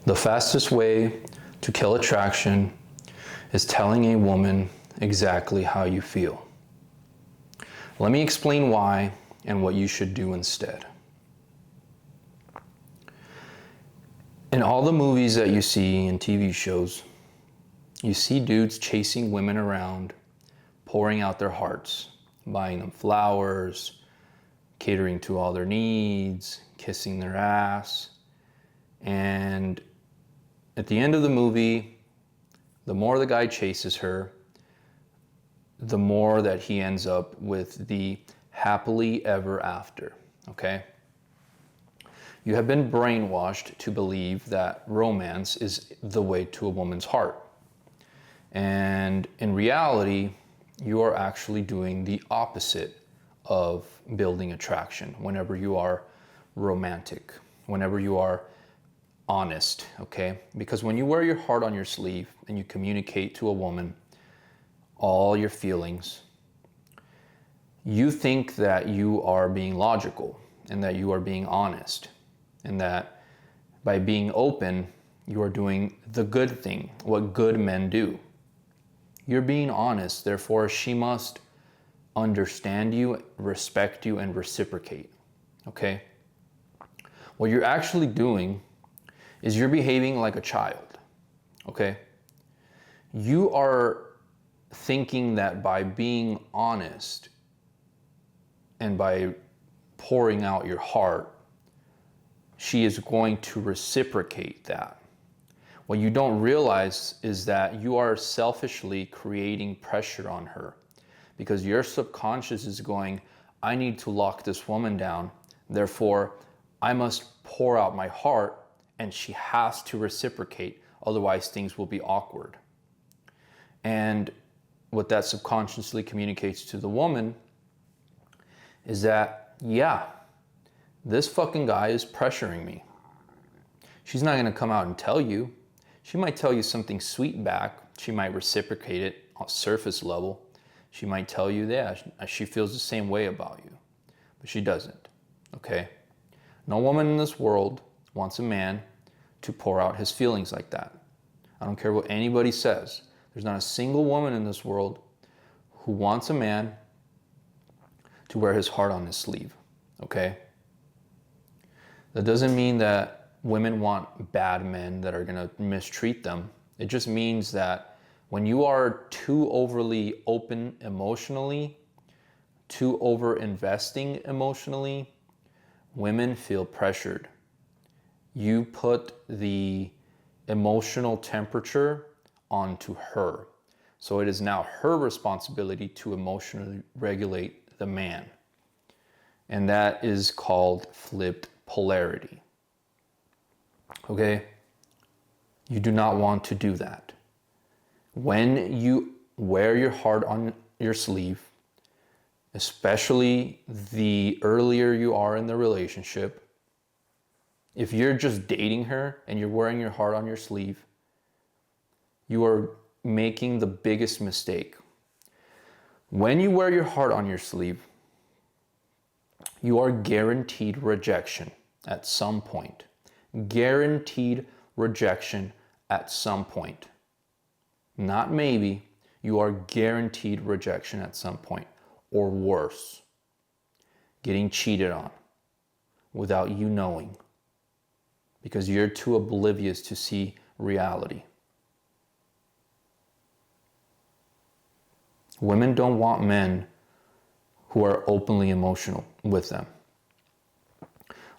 The fastest way to kill attraction is telling a woman exactly how you feel. Let me explain why and what you should do instead. In all the movies that you see and TV shows, you see dudes chasing women around, pouring out their hearts, buying them flowers, catering to all their needs, kissing their ass. And at the end of the movie, the more the guy chases her, the more that he ends up with the happily ever after, okay? You have been brainwashed to believe that romance is the way to a woman's heart. And in reality, you are actually doing the opposite of building attraction whenever you are romantic, whenever you are honest, okay? Because when you wear your heart on your sleeve and you communicate to a woman all your feelings, you think that you are being logical and that you are being honest, and that by being open, you are doing the good thing, what good men do. You're being honest, therefore she must understand you, respect you, and reciprocate, okay? What you're actually doing is you're behaving like a child, okay? You are thinking that by being honest and by pouring out your heart, she is going to reciprocate that. What you don't realize is that you are selfishly creating pressure on her, because your subconscious is going, I need to lock this woman down, therefore I must pour out my heart and she has to reciprocate, otherwise things will be awkward. And what that subconsciously communicates to the woman is that, yeah, this fucking guy is pressuring me. She's not gonna come out and tell you. She might tell you something sweet back. She might reciprocate it on surface level. She might tell you that she feels the same way about you, but she doesn't, okay? No woman in this world wants a man to pour out his feelings like that. I don't care what anybody says. There's not a single woman in this world who wants a man to wear his heart on his sleeve, okay? That doesn't mean that women want bad men that are gonna mistreat them. It just means that when you are too overly open emotionally, too over investing emotionally, women feel pressured. You put the emotional temperature onto her. So it is now her responsibility to emotionally regulate the man. And that is called flipped polarity. Okay? You do not want to do that. When you wear your heart on your sleeve, especially the earlier you are in the relationship, if you're just dating her and you're wearing your heart on your sleeve, you are making the biggest mistake. When you wear your heart on your sleeve, you are guaranteed rejection at some point. Guaranteed rejection at some point. Not maybe, you are guaranteed rejection at some point, or worse, getting cheated on without you knowing, because you're too oblivious to see reality. Women don't want men who are openly emotional with them.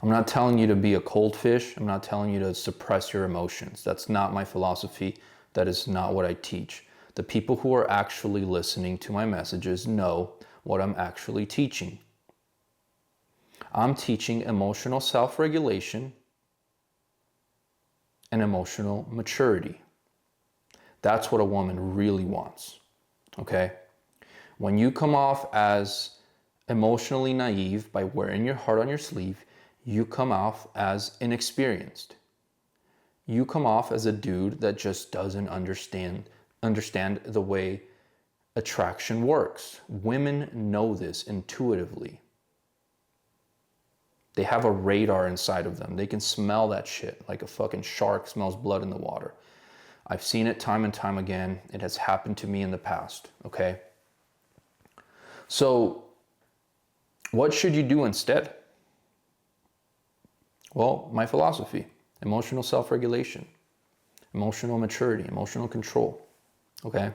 I'm not telling you to be a cold fish. I'm not telling you to suppress your emotions. That's not my philosophy. That is not what I teach. The people who are actually listening to my messages know what I'm actually teaching. I'm teaching emotional self-regulation and emotional maturity. That's what a woman really wants, okay? When you come off as emotionally naive by wearing your heart on your sleeve, you come off as inexperienced. You come off as a dude that just doesn't understand the way attraction works. Women know this intuitively. They have a radar inside of them. They can smell that shit like a fucking shark smells blood in the water. I've seen it time and time again. It has happened to me in the past, okay? So what should you do instead? Well, my philosophy: emotional self-regulation, emotional maturity, emotional control, okay?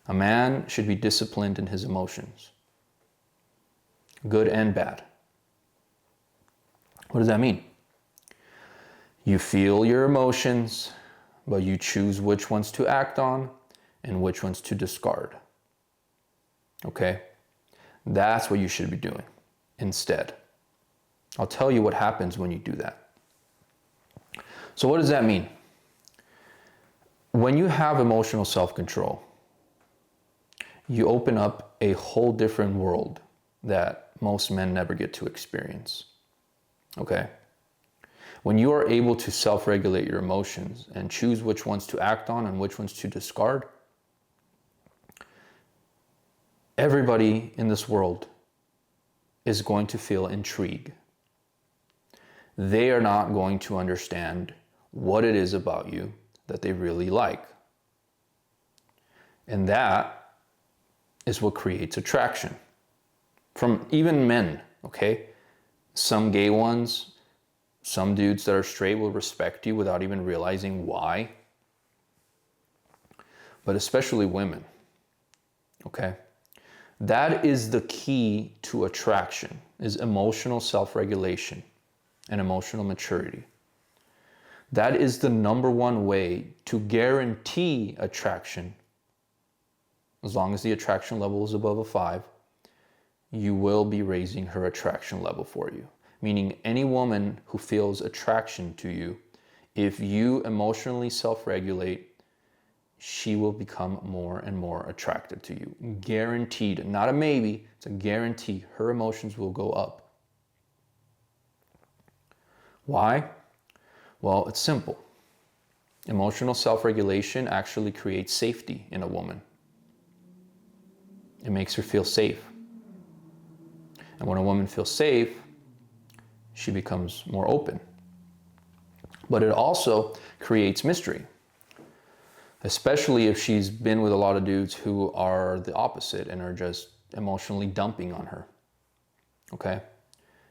A man should be disciplined in his emotions, good and bad. What does that mean? You feel your emotions, but you choose which ones to act on and which ones to discard. Okay? That's what you should be doing instead. I'll tell you what happens when you do that. So what does that mean? When you have emotional self-control, you open up a whole different world that most men never get to experience. Okay? When you are able to self-regulate your emotions and choose which ones to act on and which ones to discard, everybody in this world is going to feel intrigue. They are not going to understand what it is about you that they really like. And that is what creates attraction. From even men, okay? Some gay ones, some dudes that are straight will respect you without even realizing why. But especially women, okay? That is the key to attraction, is emotional self-regulation and emotional maturity. That is the number one way to guarantee attraction. As long as the attraction level is above a 5, you will be raising her attraction level for you. Meaning any woman who feels attraction to you, if you emotionally self-regulate, she will become more and more attracted to you. Guaranteed, not a maybe, it's a guarantee. Her emotions will go up. Why? Well, it's simple. Emotional self-regulation actually creates safety in a woman. It makes her feel safe. And when a woman feels safe, she becomes more open. But it also creates mystery, especially if she's been with a lot of dudes who are the opposite and are just emotionally dumping on her, okay?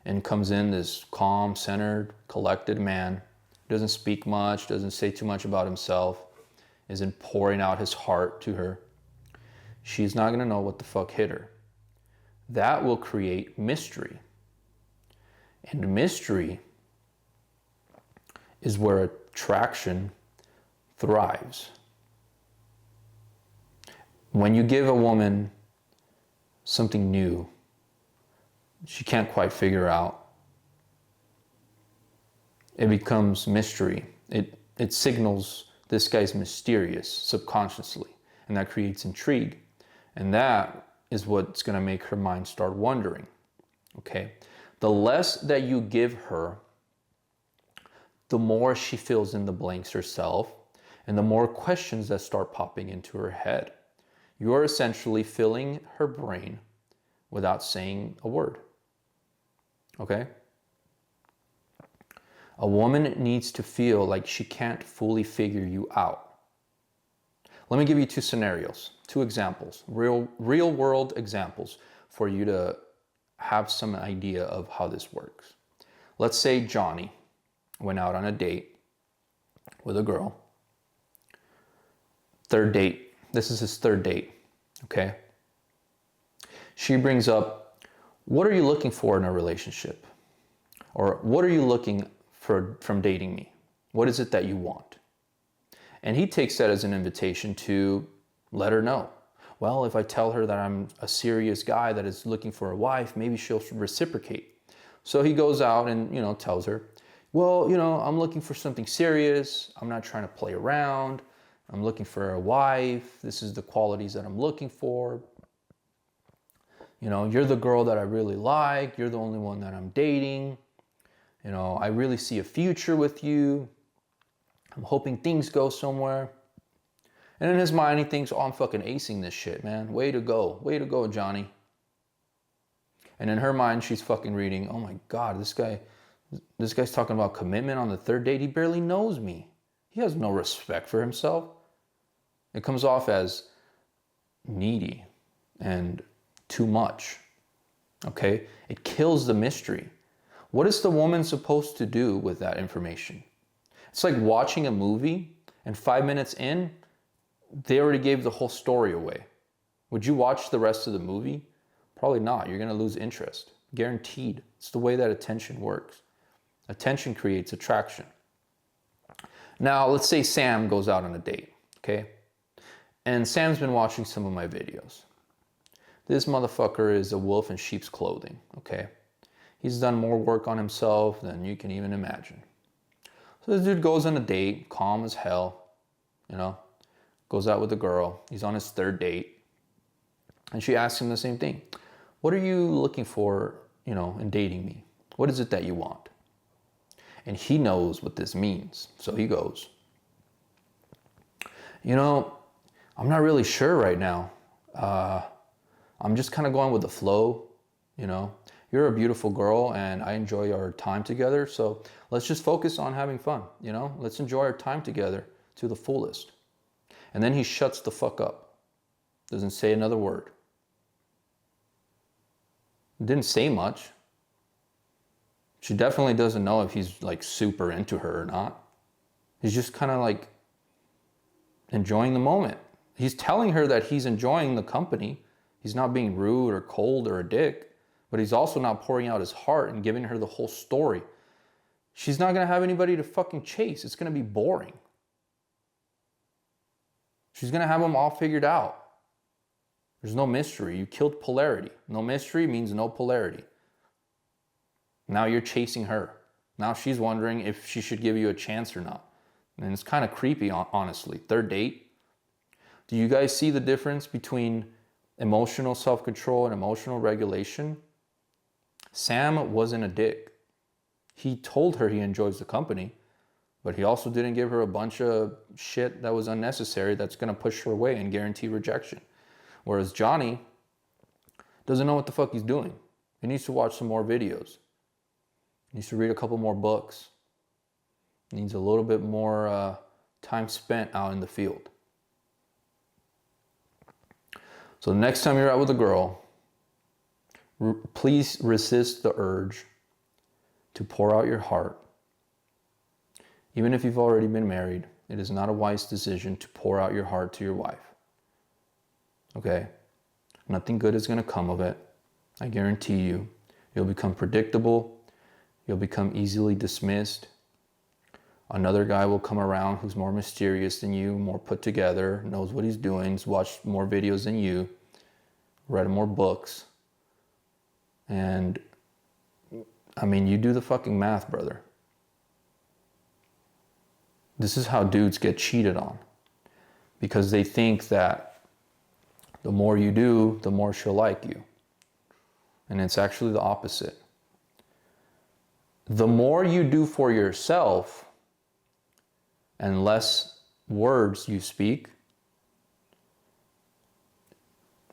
And comes in this calm, centered, collected man, doesn't speak much, doesn't say too much about himself, isn't pouring out his heart to her. She's not gonna know what the fuck hit her. That will create mystery. And mystery is where attraction thrives. When you give a woman something new, she can't quite figure out, it becomes mystery. It signals this guy's mysterious subconsciously, and that creates intrigue. And that is what's going to make her mind start wondering, okay? The less that you give her, the more she fills in the blanks herself, and the more questions that start popping into her head. You are essentially filling her brain without saying a word, okay? A woman needs to feel like she can't fully figure you out. Let me give you 2 scenarios, 2 examples, real world examples for you to have some idea of how this works. Let's say Johnny went out on a date with a girl. 3rd date. This is his 3rd date, okay? She brings up, what are you looking for in a relationship? Or what are you looking for from dating me? What is it that you want? And he takes that as an invitation to let her know. Well, if I tell her that I'm a serious guy that is looking for a wife, maybe she'll reciprocate. So he goes out and, tells her, well, I'm looking for something serious. I'm not trying to play around. I'm looking for a wife. This is the qualities that I'm looking for. You're the girl that I really like. You're the only one that I'm dating. I really see a future with you. I'm hoping things go somewhere. And in his mind, he thinks, oh, I'm fucking acing this shit, man. Way to go, Johnny. And in her mind, she's fucking reading, oh my God, this guy's talking about commitment on the third date. He barely knows me. He has no respect for himself. It comes off as needy and too much. Okay? It kills the mystery. What is the woman supposed to do with that information? It's like watching a movie and 5 minutes in, they already gave the whole story away. Would you watch the rest of the movie? Probably not. You're going to lose interest. Guaranteed. It's the way that attention works. Attention creates attraction. Now, let's say Sam goes out on a date, okay? And Sam's been watching some of my videos. This motherfucker is a wolf in sheep's clothing, okay? He's done more work on himself than you can even imagine. So this dude goes on a date, calm as hell, you know, goes out with a girl. He's on his third date. And she asks him the same thing. What are you looking for, you know, in dating me? What is it that you want? And he knows what this means. So he goes, you know, I'm not really sure right now. I'm just kind of going with the flow, you know. You're a beautiful girl and I enjoy our time together. So let's just focus on having fun, you know. Let's enjoy our time together to the fullest. And then he shuts the fuck up. Doesn't say another word. Didn't say much. She definitely doesn't know if he's like super into her or not. He's just kind of like enjoying the moment. He's telling her that he's enjoying the company. He's not being rude or cold or a dick, but he's also not pouring out his heart and giving her the whole story. She's not going to have anybody to fucking chase. It's going to be boring. She's going to have them all figured out. There's no mystery. You killed polarity. No mystery means no polarity. Now you're chasing her. Now she's wondering if she should give you a chance or not. And it's kind of creepy, honestly. Third date. Do you guys see the difference between emotional self-control and emotional regulation? Sam wasn't a dick. He told her he enjoys the company, but he also didn't give her a bunch of shit that was unnecessary that's going to push her away and guarantee rejection. Whereas Johnny doesn't know what the fuck he's doing. He needs to watch some more videos. He needs to read a couple more books. He needs a little bit more time spent out in the field. So the next time you're out with a girl, please resist the urge to pour out your heart. Even if you've already been married, it is not a wise decision to pour out your heart to your wife. Okay? Nothing good is going to come of it. I guarantee you. You'll become predictable. You'll become easily dismissed. Another guy will come around who's more mysterious than you, more put together, knows what he's doing, has watched more videos than you, read more books. And, I mean, you do the fucking math, brother. This is how dudes get cheated on. Because they think that the more you do, the more she'll like you. And it's actually the opposite. The more you do for yourself and less words you speak,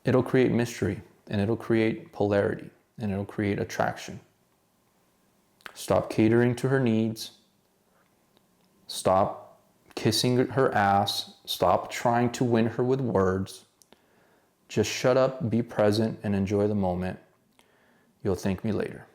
it'll create mystery and it'll create polarity and it'll create attraction. Stop catering to her needs. Stop kissing her ass. Stop trying to win her with words. Just shut up, be present, and enjoy the moment. You'll thank me later.